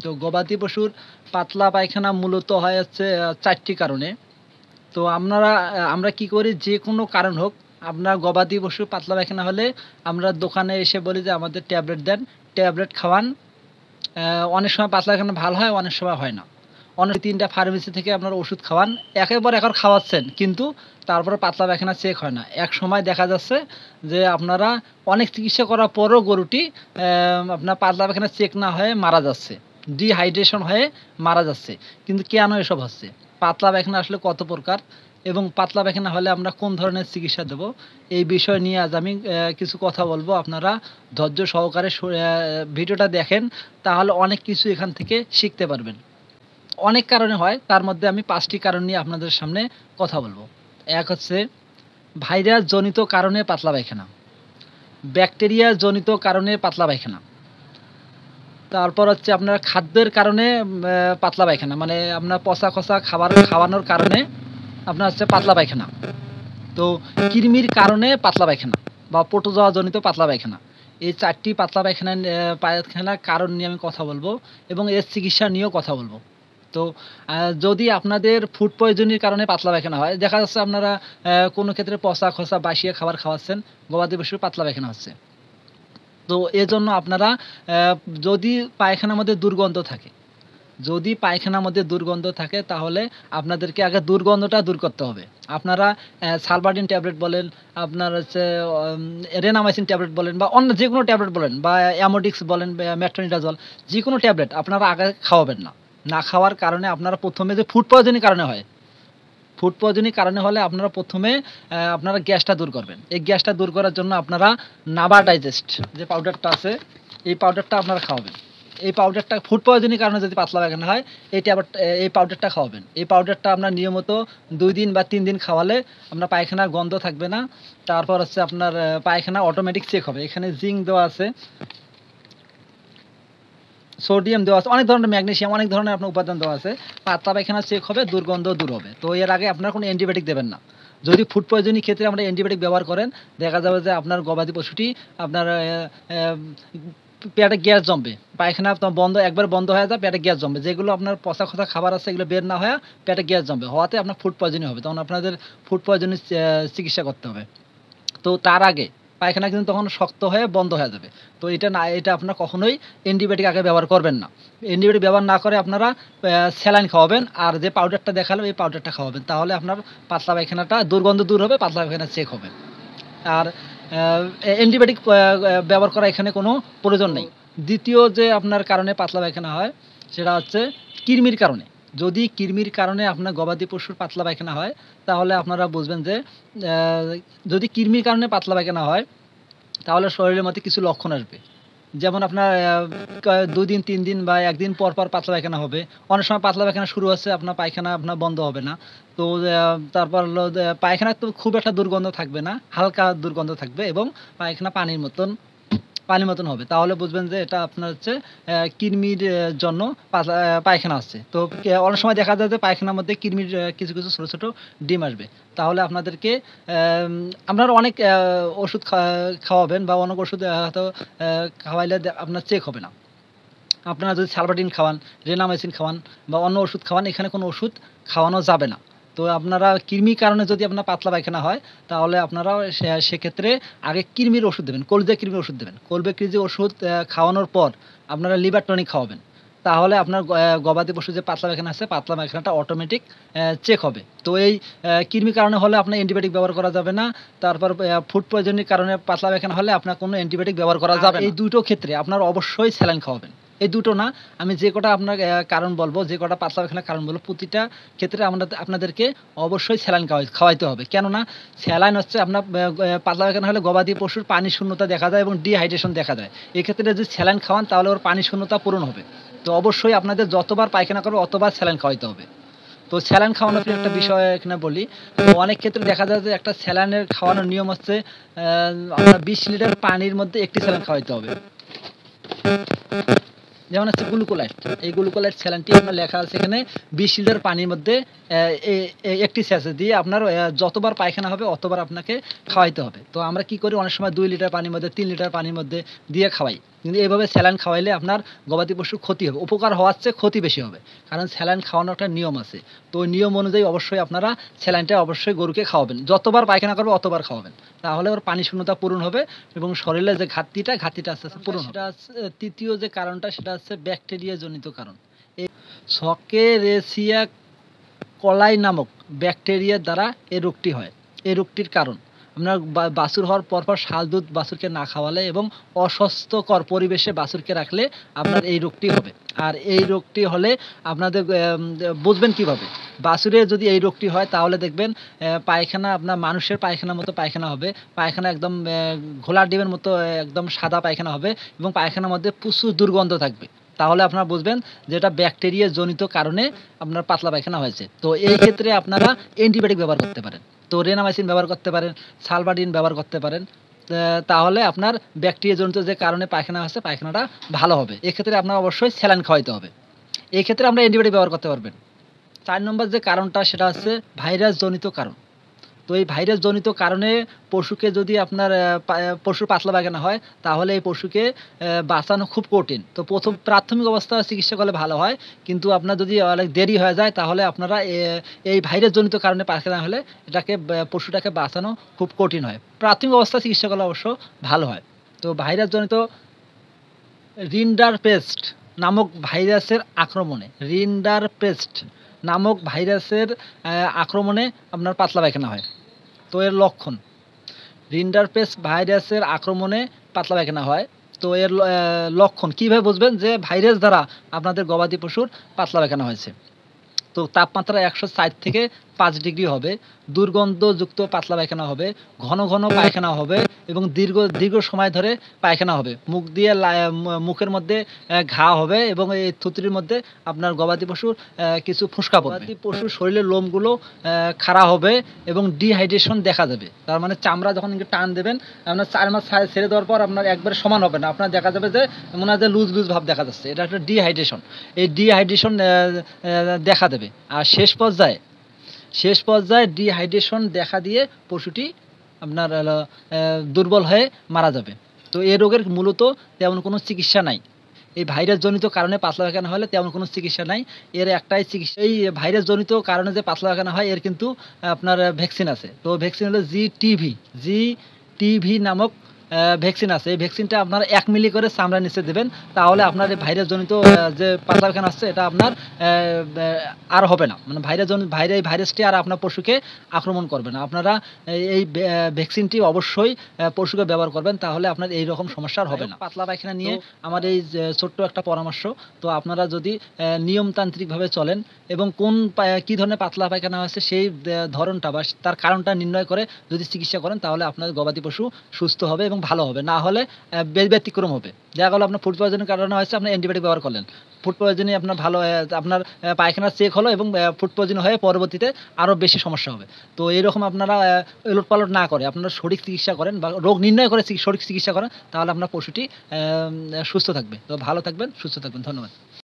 তো গবাদি পশুর পাতলা পায়খানা মূলত হয় হচ্ছে ৪টি কারণে। তো আমরা কি করি, যে কোনো কারণ হোক, আপনার গবাদি পশু পাতলা পায়খানা হলে আমরা দোকানে এসে বলি যে আমাদের ট্যাবলেট দেন, ট্যাবলেট খাওয়ান। অনেক সময় পাতলা পায়খানা ভালো হয়, অনেক সময় হয় না। অনেক ৩টা ফার্মেসি থেকে আপনারা ওষুধ খাওয়ান, একের পর এক খাওয়াচ্ছেন, কিন্তু তারপরে পাতলা পায়খানা চেক হয় না। একসময় দেখা যাচ্ছে যে আপনারা অনেক চিকিৎসা করার পরও গরুটি আপনার পাতলা পায়খানা চেক না হয়ে মারা যাচ্ছে, ডিহাইড্রেশন হয়ে মারা যাচ্ছে। কিন্তু কেন এসব হচ্ছে? পাতলা পায়খানা আসলে কত প্রকার এবং পাতলা পায়খানা হলে আমরা কোন ধরনের চিকিৎসা দেব, এই বিষয় নিয়ে আজ আমি কিছু কথা বলবো। আপনারা ধৈর্য সহকারে ভিডিওটা দেখেন, তাহলে অনেক কিছু এখান থেকে শিখতে পারবেন। অনেক কারণে হয়, তার মধ্যে আমি 5টি কারণ নিয়ে আপনাদের সামনে কথা বলবো। এক হচ্ছে ভাইরাস জনিত কারণে পাতলা পায়খানা, ব্যাকটেরিয়া জনিত কারণে পাতলা পায়খানা, তারপর হচ্ছে আপনার খাদ্যের কারণে পাতলা পায়খানা, মানে আপনার পচা খসা খাবার খাওয়ানোর কারণে আপনার হচ্ছে পাতলা পায়খানা। তো কৃমির কারণে পাতলা পায়খানা বা প্রোটোজোয়া জনিত পাতলা পায়খানা, এই 4টি পাতলা পায়খানার কারণ নিয়ে আমি কথা বলবো এবং এর চিকিৎসা নিয়েও কথা বলবো। তো যদি আপনাদের ফুড পয়জনের কারণে পাতলা পায়খানা হয়, দেখা যাচ্ছে আপনারা কোনো ক্ষেত্রে পচা খসা বাসিয়ে খাবার খাওয়াচ্ছেন, গবাদি পশুর পাতলা পায়খানা হচ্ছে। তো এজন্য আপনারা যদি পায়খানার মধ্যে দুর্গন্ধ থাকে, যদি পায়খানার মধ্যে দুর্গন্ধ থাকে, তাহলে আপনাদেরকে আগে দুর্গন্ধটা দূর করতে হবে। আপনারা সালবাডিন ট্যাবলেট বলেন, আপনার হচ্ছে রেনামাইসিন ট্যাবলেট বলেন, বা অন্য যে কোনো ট্যাবলেট বলেন, বা অ্যামোডিক্স বলেন, মেট্রোনিডাজল, যে কোনো ট্যাবলেট আপনারা আগে খাওয়াবেন না। না খাওয়ার কারণে আপনারা প্রথমে যে ফুড পয়জনের কারণে হয়, ফুড পয়জনের কারণে হলে আপনারা প্রথমে আপনারা গ্যাসটা দূর করবেন। এই গ্যাসটা দূর করার জন্য আপনারা নাভা ডাইজেস্ট যে পাউডারটা আছে, এই পাউডারটা আপনারা খাওয়াবেন। এই পাউডারটা ফুড পয়জনের কারণে যদি পাতলা পায়খানা হয়, এই পাউডারটা খাওয়াবেন। এই পাউডারটা আপনার নিয়মিত 2 দিন বা 3 দিন খাওয়ালে আপনার পায়খানার গন্ধ থাকবে না। তারপর হচ্ছে আপনার পায়খানা অটোমেটিক চেক হবে। এখানে জিঙ্ক দেওয়া আছে, সোডিয়াম দেওয়া আছে, অনেক ধরনের ম্যাগনেসিয়াম, অনেক ধরনের আপনার উপাদান দেওয়া আছে। পাতলা পায়খানা চেক হবে, দুর্গন্ধ দূর হবে। তো এর আগে আপনারা কোনো অ্যান্টিবায়োটিক দেবেন না। যদি ফুড পয়জনের ক্ষেত্রে আমরা অ্যান্টিবায়োটিক ব্যবহার করেন, দেখা যাবে যে আপনার গবাদি পশুটি আপনার পেটে গ্যাস জমবে, পায়খানা একবার বন্ধ হয়ে যায়, পেটে গ্যাস জমবে। যেগুলো আপনার পচা খসা খাবার আছে, এগুলো বের না হয়ে পেটে গ্যাস জমবে, হওয়াতে আপনার ফুড পয়জনই হবে। তখন আপনাদের ফুড পয়জনের চিকিৎসা করতে হবে। তো তার আগে পায়খানা কিন্তু তখন শক্ত হয়ে বন্ধ হয়ে যাবে। তো এটা আপনারা কখনোই অ্যান্টিবায়োটিক আগে ব্যবহার করবেন না। অ্যান্টিবায়োটিক ব্যবহার না করে আপনারা স্যালাইন খাওয়াবেন, আর যে পাউডারটা দেখালাম এই পাউডারটা খাওয়াবেন। তাহলে আপনার পাতলা পায়খানাটা দুর্গন্ধ দূর হবে, পাতলা পায়খানা চেক হবে। আর অ্যান্টিবায়োটিক ব্যবহার করা এখানে কোনো প্রয়োজন নেই। দ্বিতীয় যে আপনার কারণে পাতলা পায়খানা হয়, সেটা হচ্ছে কৃমির কারণে। যদি কৃমির কারণে আপনার গবাদি পশুর পাতলা পায়খানা হয়, তাহলে আপনারা বুঝবেন যে যদি কৃমির কারণে পাতলা পায়খানা হয়, তাহলে শরীরের মধ্যে কিছু লক্ষণ আসবে। যেমন আপনার 2 দিন 3 দিন বা 1 দিন পর পর পাতলা পায়খানা হবে। অনেক সময় পাতলা পায়খানা শুরু হচ্ছে, আপনার পায়খানা আপনার বন্ধ হবে না। তো তারপর হলো পায়খানা তো খুব একটা দুর্গন্ধ থাকবে না, হালকা দুর্গন্ধ থাকবে এবং পায়খানা পানির মতন হবে। তাহলে বুঝবেন যে এটা আপনার হচ্ছে কৃমির জন্য পায়খানা হচ্ছে। তো অনেক সময় দেখা যায় যে পায়খানার মধ্যে কৃমির কিছু কিছু ছোট ছোট ডিম আসবে। তাহলে আপনাদেরকে আপনারা অনেক ওষুধ খাওয়াবেন, বা অনেক ওষুধ হয়তো খাওয়াইলে আপনার চেক হবে না। আপনারা যদি সালবাডিন খাওয়ান, রেনামাইসিন খাওয়ান, বা অন্য ওষুধ খাওয়ান, এখানে কোনো ওষুধ খাওয়ানো যাবে না। তো আপনারা কৃমির কারণে যদি আপনার পাতলা পায়খানা হয়, তাহলে আপনারা সেক্ষেত্রে আগে কৃমির ওষুধ দেবেন, কলজা কৃমির ওষুধ দেবেন। কলবে কৃমির ওষুধ খাওয়ানোর পর আপনারা লিভার টনিক খাওয়াবেন। তাহলে আপনার গবাদি পশু যে পাতলা পায়খানা আছে, পাতলা পায়খানাটা অটোমেটিক চেক হবে। তো এই কৃমির কারণে হলে আপনার অ্যান্টিবায়োটিক ব্যবহার করা যাবে না। তারপর ফুড পয়জনের কারণে পাতলা পায়খানা হলে আপনার কোনো অ্যান্টিবায়োটিক ব্যবহার করা যাবে না। এই দুটো ক্ষেত্রে আপনার অবশ্যই স্যালাইন খাওয়াবেন। এই দুটো না, আমি যে কটা আপনার কারণ বলবো, যে কটা পাতলা পায়খানার কারণ বলবো, প্রতিটা ক্ষেত্রে আপনাদেরকে অবশ্যই স্যালাইন খাওয়াইতে হবে। কেননা স্যালাইন হচ্ছে আপনার পাতলা পায়খানা হলে গবাদি পশুর পানি শূন্যতা দেখা যায় এবং ডিহাইড্রেশন দেখা যায়। এক্ষেত্রে যদি স্যালাইন খাওয়ান, তাহলে ওর পানি শূন্যতা পূরণ হবে। তো অবশ্যই আপনাদের যতবার পায়খানা করবে অতবার স্যালাইন খাওয়াইতে হবে। তো স্যালাইন খাওয়ানোর একটা বিষয় এখানে বলি। তো অনেক ক্ষেত্রে দেখা যায় যে একটা স্যালাইনের খাওয়ানোর নিয়ম হচ্ছে আপনার 20 লিটার পানির মধ্যে 1টি স্যালাইন খাওয়াইতে হবে। যেমন হচ্ছে গ্লুকোলাইট, এই গ্লুকোলাইট স্যালাইনটি আপনার লেখা আছে এখানে 20 লিটার পানির মধ্যে 1টি স্যাচে দিয়ে আপনার যতবার পায়খানা হবে অতবার আপনাকে খাওয়াইতে হবে। তো আমরা কি করি, অনেক সময় 2 লিটার পানির মধ্যে, 3 লিটার পানির মধ্যে দিয়ে খাওয়াই। কিন্তু এভাবে স্যালাইন খাওয়াইলে আপনার গবাদি পশুর ক্ষতি হবে। উপকার হওয়ার চেয়ে ক্ষতি বেশি হবে। কারণ স্যালাইন খাওয়ানোর একটা নিয়ম আছে। তো ওই নিয়ম অনুযায়ী অবশ্যই আপনারা স্যালাইনটা অবশ্যই গরুকে খাওয়াবেন। যতবার পায়খানা করবে অতবার খাওয়াবেন। তাহলে ওর পানি শূন্যতা পূরণ হবে এবং শরীরের যে ঘাটতিটা আস্তে, আস্তে পূরণ হবে। সেটা হচ্ছে ৩য় যে কারণটা সেটা হচ্ছে ব্যাকটেরিয়া জনিত কারণ। এই সকেরেসিয়া কলাই নামক ব্যাকটেরিয়ার দ্বারা এই রোগটি হয়। এই রোগটির কারণ আপনার বাছুর হওয়ার পরপর শাল দুধ বাছুরকে না খাওয়ালে এবং অস্বাস্থ্যকর পরিবেশে বাছুরকে রাখলে আপনার এই রোগটি হবে। আর এই রোগটি হলে আপনাদের বুঝবেন কিভাবে? বাছুরের যদি এই রোগটি হয় তাহলে দেখবেন পায়খানা আপনার মানুষের পায়খানার মতো পায়খানা হবে। পায়খানা একদম ঘোলার ডিমের মতো একদম সাদা পায়খানা হবে এবং পায়খানার মধ্যে প্রচুর দুর্গন্ধ থাকবে। তাহলে আপনারা বুঝবেন যে এটা ব্যাকটেরিয়া জনিত কারণে আপনার পাতলা পায়খানা হয়েছে। তো এই ক্ষেত্রে আপনারা অ্যান্টিবায়োটিক ব্যবহার করতে পারেন। তো রেনামাইসিন ব্যবহার করতে পারেন, সালবাডিন ব্যবহার করতে পারেন। তাহলে আপনার ব্যাকটেরিয়া জনিত যে কারণে পায়খানা হচ্ছে পায়খানাটা ভালো হবে। এক্ষেত্রে আপনার অবশ্যই স্যালাইন খাওয়াইতে হবে। এই ক্ষেত্রে আমরা অ্যান্টিবায়োটিক ব্যবহার করতে পারবেন। ৪ নম্বর যে কারণটা সেটা হচ্ছে ভাইরাস জনিত কারণ। তো এই ভাইরাস জনিত কারণে পশুকে যদি আপনার পশুর পাতলা পায়খানা হয় তাহলে এই পশুকে বাঁচানো খুব কঠিন। তো প্রাথমিক অবস্থায় চিকিৎসা করলে ভালো হয়। কিন্তু আপনার যদি অনেক দেরি হয়ে যায় তাহলে আপনারা এই ভাইরাস জনিত কারণে পায়খানা হলে এটাকে পশুটাকে বাঁচানো খুব কঠিন হয়। প্রাথমিক অবস্থায় চিকিৎসা করলে অবশ্য ভালো হয়। তো ভাইরাস জনিত রিন্ডারপেস্ট নামক ভাইরাসের আক্রমণে আপনার পাতলা পায়খানা হয়। তো এর লক্ষণ রিন্ডারপেস্ট ভাইরাসের আক্রমণে পাতলা পায়খানা হয়। তো এর লক্ষণ কিভাবে বুঝবেন যে ভাইরাস দ্বারা আপনাদের গবাদি পশুর পাতলা পায়খানা হয়েছে? তো তাপমাত্রা ১৬০ থেকে ৫ ডিগ্রি হবে, দুর্গন্ধযুক্ত পাতলা পায়খানা হবে, ঘন ঘন পায়খানা হবে এবং দীর্ঘ সময় ধরে পায়খানা হবে। মুখের মধ্যে ঘা হবে এবং এই থুতনির মধ্যে আপনার গবাদি পশুর কিছু ফোস্কা পড়বে। গবাদি পশুর শরীরের লোমগুলো খাড়া হবে এবং ডিহাইড্রেশন দেখা যাবে। তার মানে চামড়া যখন টান দেবেন আপনার ৪ মাস ছেড়ে দেওয়ার পর আপনার একবারে সমান হবে না। আপনার দেখা যাবে যে মনে হয় যে লুজ ভাব দেখা যাচ্ছে। এটা একটা ডিহাইড্রেশন। এই ডিহাইড্রেশন দেখা দেবে। আর শেষ পর্যায়ে ডিহাইড্রেশন দেখা দিয়ে পশুটি আপনার দুর্বল হয়ে মারা যাবে। তো এই রোগের মূলত তেমন কোনো চিকিৎসা নাই। এই ভাইরাস জনিত কারণে পাতলা পায়খানা হলে তেমন কোনো চিকিৎসা নাই। এর একটাই চিকিৎসা, এই ভাইরাস জনিত কারণে যে পাতলা পায়খানা হয় এর কিন্তু আপনার ভ্যাকসিন আছে। তো ভ্যাকসিন হলো জিটিভি নামক ভ্যাকসিন আছে। এই ভ্যাকসিনটা আপনারা ১ মিলি করে চামড়ার নিচে দেবেন। তাহলে আপনার এই ভাইরাস জনিত যে পাতলা পায়খানা আসছে এটা আপনার আর হবে না। মানে ভাইরাসটি আর আপনার পশুকে আক্রমণ করবে না। আপনারা এই ভ্যাকসিনটি অবশ্যই পশুকে ব্যবহার করবেন, তাহলে আপনার এই রকম সমস্যা আর হবে না। পাতলা পায়খানা নিয়ে আমার এই ছোট্ট একটা পরামর্শ। তো আপনারা যদি নিয়মতান্ত্রিকভাবে চলেন এবং কি ধরনের পাতলা পায়খানা হয়েছে সেই ধরনটা বা তার কারণটা নির্ণয় করে যদি চিকিৎসা করেন তাহলে আপনার গবাদি পশু সুস্থ হবে এবং ভালো হবে। না হলে ব্যতিক্রম হবে। দেখা গেল আপনার ফুড পয়জনের কারণে হয়েছে, আপনি অ্যান্টিবায়োটিক ব্যবহার করলেন। ফুড পয়জনে আপনার ভালো আপনার পায়খানা চেক হলো এবং ফুড পয়জন হয়ে পরবর্তীতে আরও বেশি সমস্যা হবে। তো এরকম আপনারা এলোটপালট না করে আপনারা সঠিক চিকিৎসা করেন বা রোগ নির্ণয় করে সঠিক চিকিৎসা করেন, তাহলে আপনার পশুটি সুস্থ থাকবে। তো ভালো থাকবেন, সুস্থ থাকবেন। ধন্যবাদ।